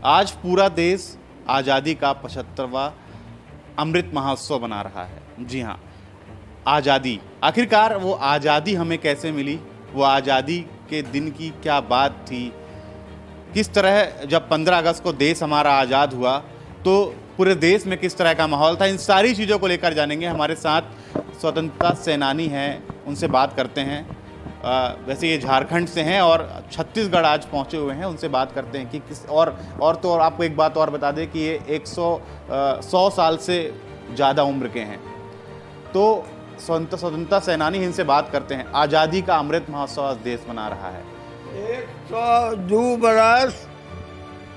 आज पूरा देश आज़ादी का 75वां अमृत महोत्सव मना रहा है। जी हाँ, आज़ादी, आखिरकार वो आज़ादी हमें कैसे मिली, वो आज़ादी के दिन की क्या बात थी, किस तरह जब 15 अगस्त को देश हमारा आज़ाद हुआ तो पूरे देश में किस तरह का माहौल था, इन सारी चीज़ों को लेकर जानेंगे। हमारे साथ स्वतंत्रता सेनानी हैं, उनसे बात करते हैं। वैसे ये झारखंड से हैं और छत्तीसगढ़ आज पहुंचे हुए हैं, उनसे बात करते हैं कि किस और आपको एक बात और बता दें कि ये 100 साल से ज़्यादा उम्र के हैं। तो स्वतंत्रता सेनानी इनसे बात करते हैं। आज़ादी का अमृत महोत्सव आज देश मना रहा है। 102 बरस,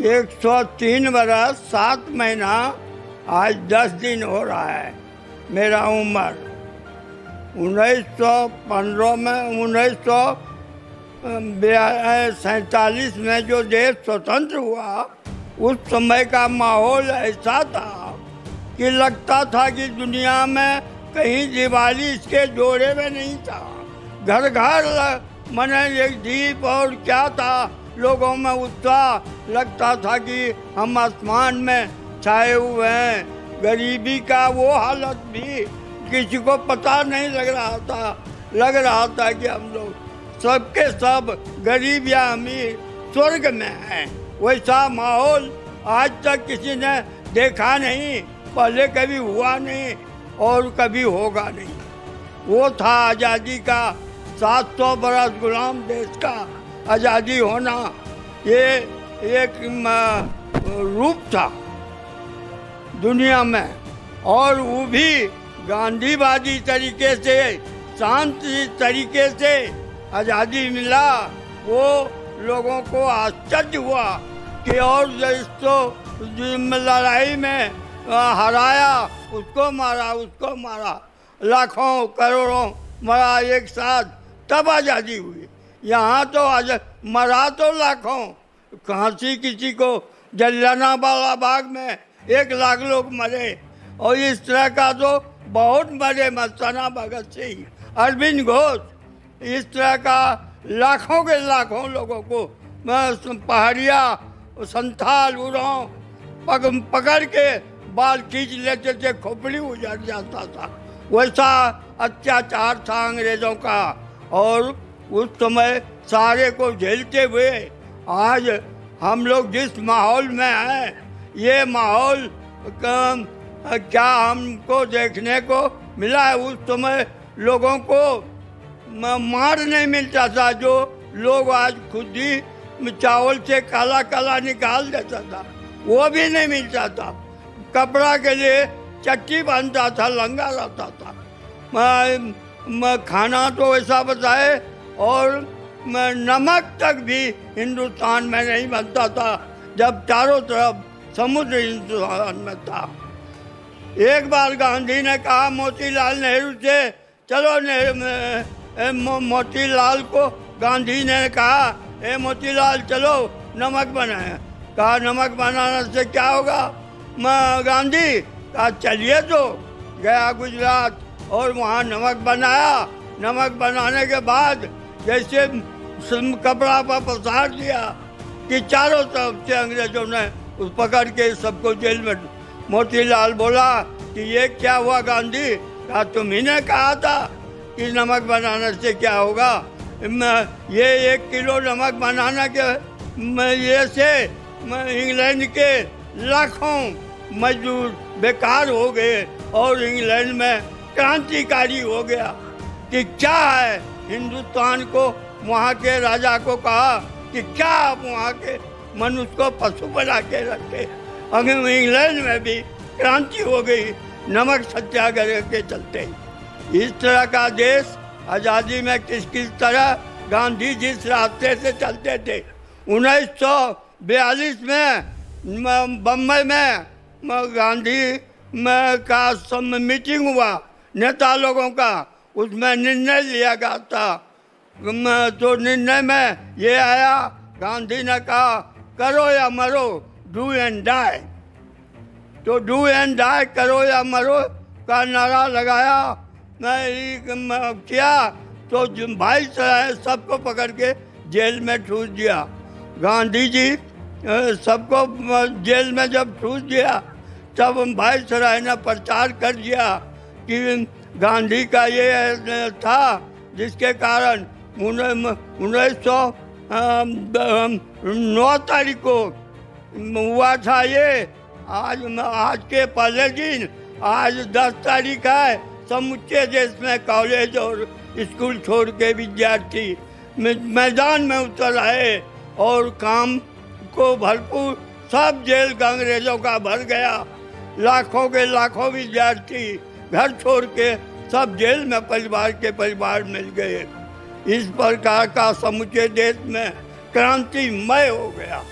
103 बरस, 7 महीना, आज 10 दिन हो रहा है मेरा उम्र। 1915 में 1947 में जो देश स्वतंत्र हुआ, उस समय का माहौल ऐसा था कि लगता था कि दुनिया में कहीं दिवाली इसके जोड़े में नहीं था। घर घर मने एक दीप और क्या था, लोगों में उत्साह, लगता था कि हम आसमान में छाए हुए हैं। गरीबी का वो हालत भी किसी को पता नहीं लग रहा था कि हम लोग सबके सब गरीब या अमीर स्वर्ग में हैं। वैसा माहौल आज तक किसी ने देखा नहीं, पहले कभी हुआ नहीं और कभी होगा नहीं। वो था आज़ादी का 700 बरस गुलाम देश का आज़ादी होना। ये एक रूप था दुनिया में, और वो भी गांधीवादी तरीके से, शांति तरीके से आज़ादी मिला। वो लोगों को आश्चर्य हुआ कि और इसको लड़ाई में हराया, उसको मारा, लाखों करोड़ों मरा एक साथ, तब आज़ादी हुई। यहाँ तो मरा तो लाखों, काशी किसी को जलियांवाला बाग में 1 लाख लोग मरे, और इस तरह का तो बहुत मरे, मस्ताना भगत सिंह, अरविंद घोष, इस तरह का लाखों के लाखों लोगों को पहाड़िया संथाल उरांव पकड़ के बाल खींच लेते थे, खोपड़ी उजड़ जाता था। वैसा अत्याचार था अंग्रेजों का, और उस समय सारे को झेलते हुए आज हम लोग जिस माहौल में हैं, ये माहौल क्या हमको देखने को मिला है। उस समय लोगों को मार नहीं मिलता था, जो लोग आज खुद ही चावल से काला काला निकाल देता था, वो भी नहीं मिलता था। कपड़ा के लिए चट्टी बांधता था, लंगा रहता था। खाना तो ऐसा बताए, और नमक तक भी हिंदुस्तान में नहीं बनता था, जब चारों तरफ समुद्र हिंदुस्तान में था। एक बार गांधी ने कहा मोतीलाल नेहरू से, चलो मोतीलाल को गांधी ने कहा, ए मोतीलाल चलो नमक बनाए। कहा नमक बनाने से क्या होगा गांधी? कहा चलिए। तो गया गुजरात और वहाँ नमक बनाया। नमक बनाने के बाद जैसे कपड़ा पर पसार दिया कि चारों तरफ से अंग्रेजों ने उस पकड़ के सबको जेल में। मोतीलाल बोला कि ये क्या हुआ गांधी? कहा तुम्ही ने कहा था कि नमक बनाने से क्या होगा। ये 1 किलो नमक बनाने के ये से इंग्लैंड के लाखों मजदूर बेकार हो गए, और इंग्लैंड में क्रांतिकारी हो गया। कि क्या है, हिंदुस्तान को वहाँ के राजा को कहा कि क्या आप वहाँ के मनुष्य को पशु बना के रखे। इंग्लैंड में भी क्रांति हो गई नमक सत्याग्रह के चलते। इस तरह का देश आज़ादी में किस तरह गांधी जिस रास्ते से चलते थे। 1942 में बम्बई में गांधी का मीटिंग हुआ नेता लोगों का, उसमें निर्णय लिया गया था। तो निर्णय में ये आया, गांधी ने कहा करो या मरो, डू एंड डाई। तो डू एंड डाई, करो या मरो का नारा लगाया किया, तो भाई सबको पकड़ के जेल में ठूस दिया। गांधी जी सबको जेल में जब ठूस दिया, तब वायसराय ने प्रचार कर दिया कि गांधी का ये था जिसके कारण 1909 तारीख को हुआ था ये। आज के पहले दिन, आज 10 तारीख है, समूचे देश में कॉलेज और स्कूल छोड़ के विद्यार्थी मैदान में उतर आए और काम को भरपूर सब जेल का अंग्रेजों का भर गया। लाखों के लाखों विद्यार्थी घर छोड़ के सब जेल में परिवार के परिवार मिल गए। इस प्रकार का समूचे देश में क्रांतिमय हो गया।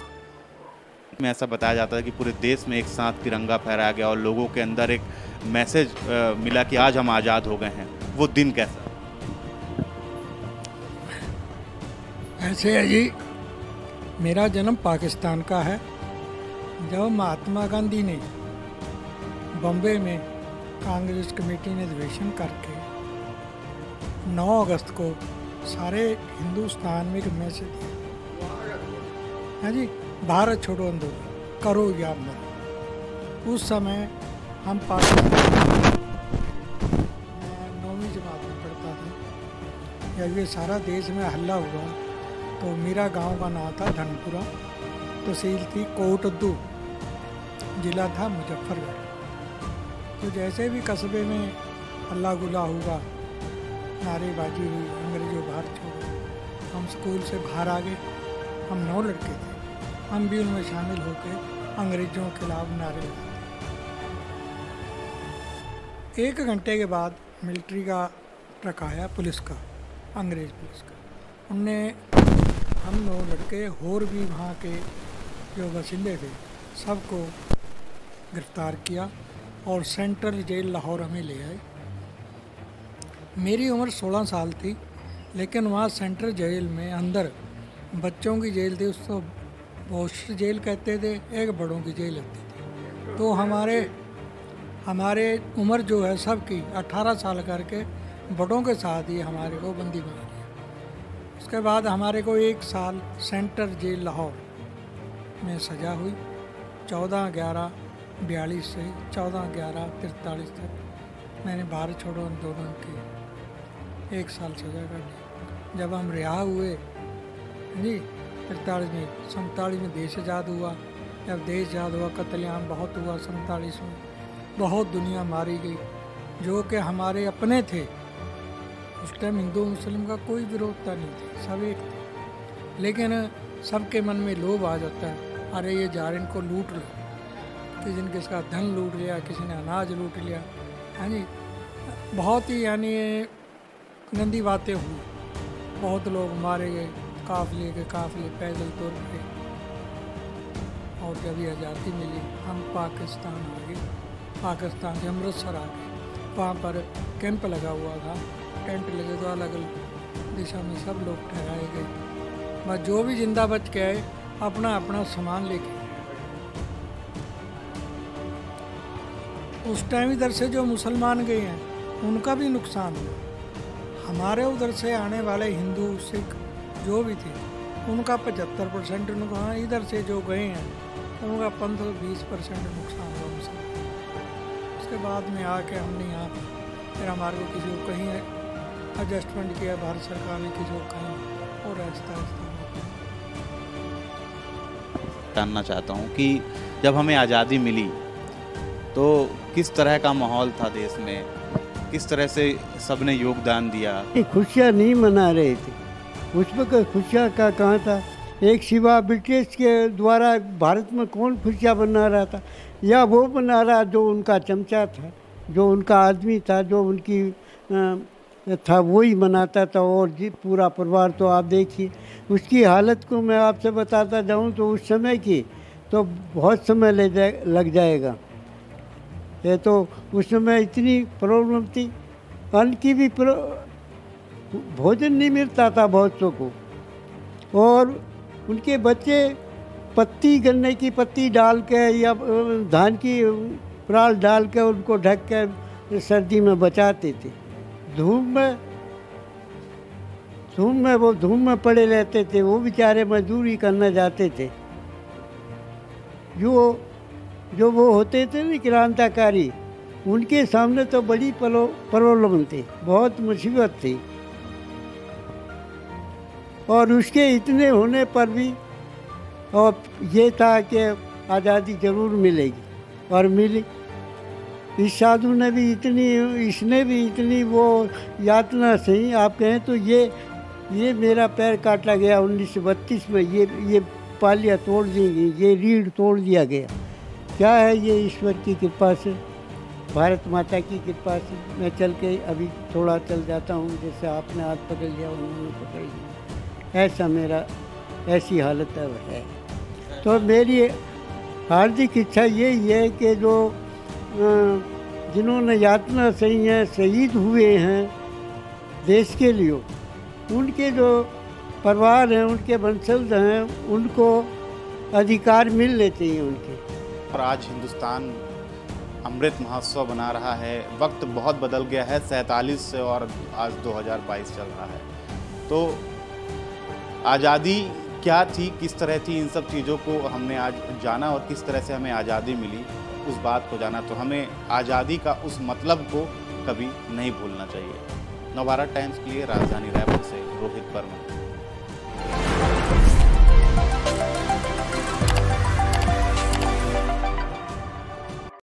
में ऐसा बताया जाता है कि पूरे देश में एक साथ तिरंगा फहराया गया और लोगों के अंदर एक मैसेज मिला कि आज हम आज़ाद हो गए हैं। वो दिन कैसा? ऐसे है जी, मेरा जन्म पाकिस्तान का है। जब महात्मा गांधी ने बम्बे में कांग्रेस कमेटी ने अधिवेशन करके 9 अगस्त को सारे हिंदुस्तान में एक मैसेज दिया है जी, भारत छोड़ो आंदोलन करो या मरो। उस समय हम पाकिस्तान, मैं 9वीं जमात में पढ़ता था। जब ये सारा देश में हल्ला हुआ तो मेरा गांव का नाम था धनपुरा, तहसील थी कोटद्दू, जिला था मुजफ्फरगढ़। तो जैसे भी कस्बे में हल्ला गुल्ला हुआ, नारेबाजी हुई, अंग्रेजों बाहर छोड़ो, हम स्कूल से बाहर आ गए। हम 9 लड़के थे, हम भी उनमें शामिल होकर अंग्रेजों के खिलाफ नारे लगाते। 1 घंटे के बाद मिलिट्री का ट्रक आया, पुलिस का, अंग्रेज पुलिस का। उनने हम 9 लड़के और भी वहाँ के जो बासिंदे थे सबको गिरफ्तार किया और सेंट्रल जेल लाहौर हमें ले आए। मेरी उम्र 16 साल थी, लेकिन वहाँ सेंट्रल जेल में अंदर बच्चों की जेल थी, उसको बॉस्टर जेल कहते थे, एक बड़ों की जेल होती थी। तो हमारे उम्र जो है सबकी 18 साल करके बड़ों के साथ ही हमारे को बंदी बना दिया। उसके बाद हमारे को 1 साल सेंट्रल जेल लाहौर में सज़ा हुई। 14/11/42 से 14/11/43 तक मैंने भारत छोड़ो आंदोलन के 1 साल सज़ा कर दी। जब हम रिहा हुए जी 43 में, 47 में देश आज़ाद हुआ। जब देश आज़ाद हुआ कत्लेआम बहुत हुआ। 47 में बहुत दुनिया मारी गई, जो कि हमारे अपने थे। उस टाइम हिंदू मुस्लिम का कोई विरोधता नहीं थी, सब एक थे। लेकिन सबके मन में लोभ आ जाता है, अरे ये जा रहे इनको लूट लो। किसी ने किसका धन लूट लिया, किसी ने अनाज लूट लिया, है जी। बहुत ही यानी गंदी बातें हुई, बहुत लोग मारे गए, काफिले के काफिले पैदल तुर गए। और जब ये आज़ादी मिली हम पाकिस्तान आ गए। पाकिस्तान से अमृतसर आ गए। वहाँ पर कैंप लगा हुआ था, टेंट लगे तो अलग अलग दिशा में सब लोग ठहराए गए। बस जो भी जिंदा बच के आए अपना अपना सामान लेके। उस टाइम इधर से जो मुसलमान गए हैं उनका भी नुकसान हुआ। हमारे उधर से आने वाले हिंदू सिख जो भी थे उनका 75% नुकसान, इधर से जो गए हैं उनका 15-20% नुकसान हुआ मुसलमान। उसके बाद में आके हमने यहाँ फिर हमारे को किसी को कहीं एडजस्टमेंट किया, भारत सरकार ने किसी को कहीं, और आहिस्ता जानना चाहता हूँ कि जब हमें आज़ादी मिली तो किस तरह का माहौल था देश में, किस तरह से सबने योगदान दिया? खुशियाँ नहीं मना रहे थे उस वक्त। खुशियाँ का कहाँ था? एक सिवा ब्रिटिश के द्वारा भारत में कौन खुशियाँ मना रहा था? या वो मना रहा जो उनका चमचा था, जो उनका आदमी था, जो उनकी था, वही मनाता था। और जी पूरा परिवार तो आप देखिए उसकी हालत को मैं आपसे बताता जाऊँ तो उस समय की तो बहुत समय लग जाएगा। ये तो उस समय इतनी प्रॉब्लम थी, अन्न की भी भोजन नहीं मिलता था बहुतों को। और उनके बच्चे पत्ती, गन्ने की पत्ती डाल के या धान की प्राल डाल के उनको ढक के सर्दी में बचाते थे। धूप में वो धूप में पड़े रहते थे, वो बेचारे मजदूरी करने जाते थे। जो वो होते थे ना क्रांतिकारी, उनके सामने तो बड़ी प्रॉब्लम थी, बहुत मुसीबत थी। और उसके इतने होने पर भी और ये था कि आज़ादी ज़रूर मिलेगी, और मिली। इस साधु ने भी इसने भी इतनी वो यातना सही, आप कहें तो ये मेरा पैर काटा गया 1932 में, ये पालिया तोड़ दी गई, ये रीढ़ तोड़ दिया गया। क्या है ये ईश्वर की कृपा से, भारत माता की कृपा से। मैं चल के अभी थोड़ा चल जाता हूँ, जैसे आपने हाथ पकड़ लिया उन्होंने पकड़ लिया, ऐसी हालत है। तो मेरी हार्दिक इच्छा यही है कि जो जिन्होंने यातना सही है, शहीद हुए हैं देश के लिए, उनके जो परिवार हैं, उनके वंशज हैं, उनको अधिकार मिलने चाहिए उनके। और आज हिंदुस्तान अमृत महोत्सव बना रहा है। वक्त बहुत बदल गया है, 47 से और आज 2022 चल रहा है। तो आज़ादी क्या थी, किस तरह थी, इन सब चीज़ों को हमने आज जाना, और किस तरह से हमें आज़ादी मिली उस बात को जाना। तो हमें आज़ादी का उस मतलब को कभी नहीं भूलना चाहिए। नवभारत टाइम्स के लिए राजधानी रायपुर से रोहित वर्मा।